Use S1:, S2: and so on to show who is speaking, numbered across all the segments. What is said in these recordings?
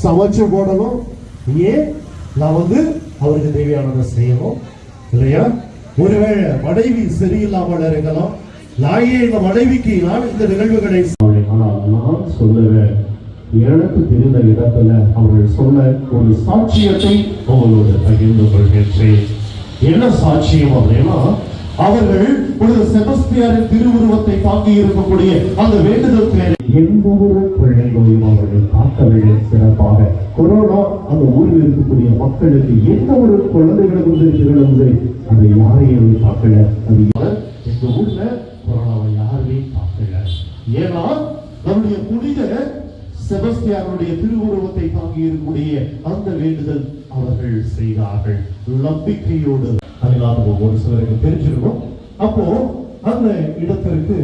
S1: சமைச்சு போடணும். ஏன் நான் அவருக்கு தேவையானதை செய்யணும் இல்லையா? ஒருவேளை மனைவி சரியில்லாமல் இருக்கலாம். நாயே இந்த மனைவிக்கு நான் இந்த நிகழ்வுகளை நான் சொல்லுவேன். எனக்கு தெரிந்த இடத்துல அவர்கள் சொன்ன ஒரு சாட்சியத்தை அவங்களோட பகிர்ந்து கொள்கின்றேன். என்ன சாட்சியம் அப்படின்னா, அவர்கள் ஒரு செபஸ்தியாரின் திருவுருவத்தை தாக்கி இருக்கக்கூடிய அந்த வேண்டுதல் பேரை எந்த ஒரு பிள்ளைகளையும் அவர்கள் காக்கவில்லை. சிறப்பாக கொரோனா அந்த ஊரில் இருக்கக்கூடிய மக்களுக்கு எந்த ஒரு குழந்தைகளும் நிகழ்ந்து அதை யாரையும் தாக்கல. அது எங்க ஊர்ல கொரோனாவை யாருமே தாக்கல. ஏன்னா நம்முடைய புனித செபஸ்தியாருடைய திருவுருவத்தை தாங்கி இருக்கக்கூடிய அந்த வேண்டுதல் அவர்கள் செய்தார்கள் நம்பிக்கையோடு. ஒரு சிலருக்கு தெரிஞ்சிருக்கும். அப்போ அந்த இடத்திற்கு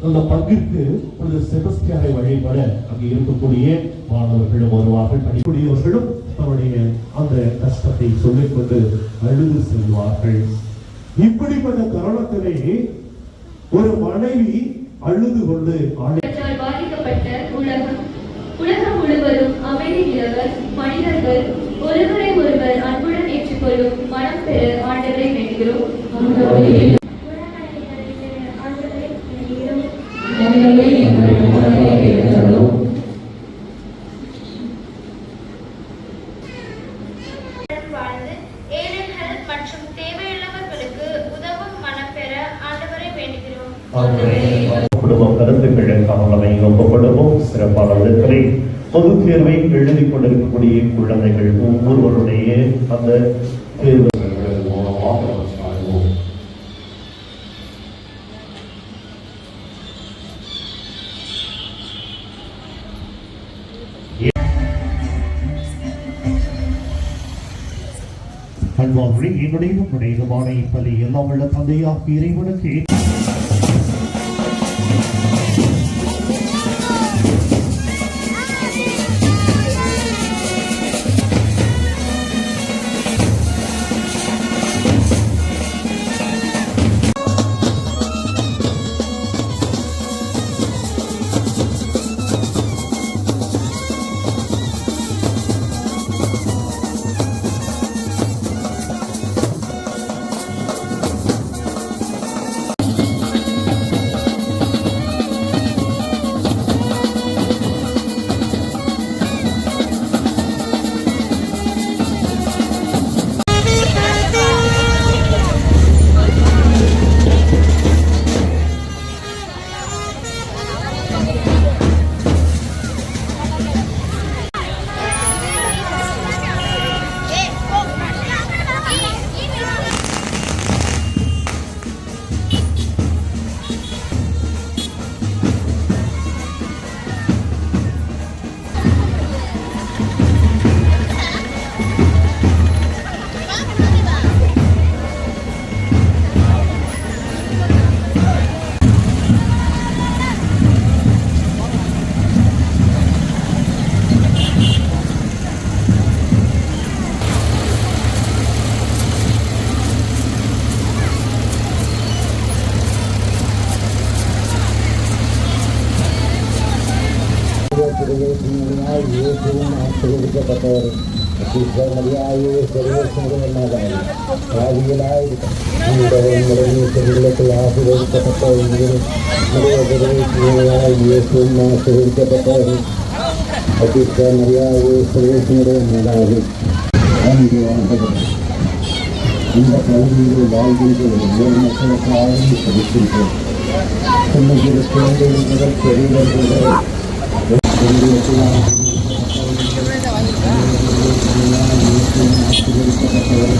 S1: அந்த பங்கிற்கு ஒரு செபஸ்தியாரை வழிபட அங்கே இருக்கக்கூடிய மாணவர்களும் வருவார்கள். படிக்கூடியவர்களும் தன்னுடைய அந்த கஷ்டத்தை சொல்லிக்கொண்டு அழுது செல்வார்கள். இப்படிப்பட்ட தருணத்திலே ஒரு மனைவி அழுது கொண்டு
S2: பாதிக்கப்பட்ட உலகம் முழுவதும் அமைதி நிலவ மனிதர்கள் ஒருவரை ஒருவர் அன்புடன் ஏற்றுக்கொள்ளும் மனம் பெற ஆண்டவரை வேண்டுகிறோம்.
S3: மற்றும் தேவையுள்ளவர்களுக்கு உதவும் மனம் பெற ஆண்டவரை வேண்டுகிறோம்.
S1: குடும்ப கருத்துக்களுக்காக ஒப்பப்படுவோம். சிறப்பான விதத்திலே பொது தேர்வை எழுதி கொண்டிருக்கக்கூடிய குழந்தைகள் ஒவ்வொருவருடைய அந்த தேர்வு அன்பாகவே என்னுடைய இப்பதை எல்லாம் உள்ள தந்தையாக இறைவனுக்கு ஆசீர்வதிக்கப்பட்டவர் இந்த கல்வியில் வாழ்கின்ற ஒவ்வொரு மக்களுக்காகவும் படிக்கின்றோம். குழந்தைகள் முதல் பெரியவர்கள் ஆசீர்வதிக்கப்பட்டவர்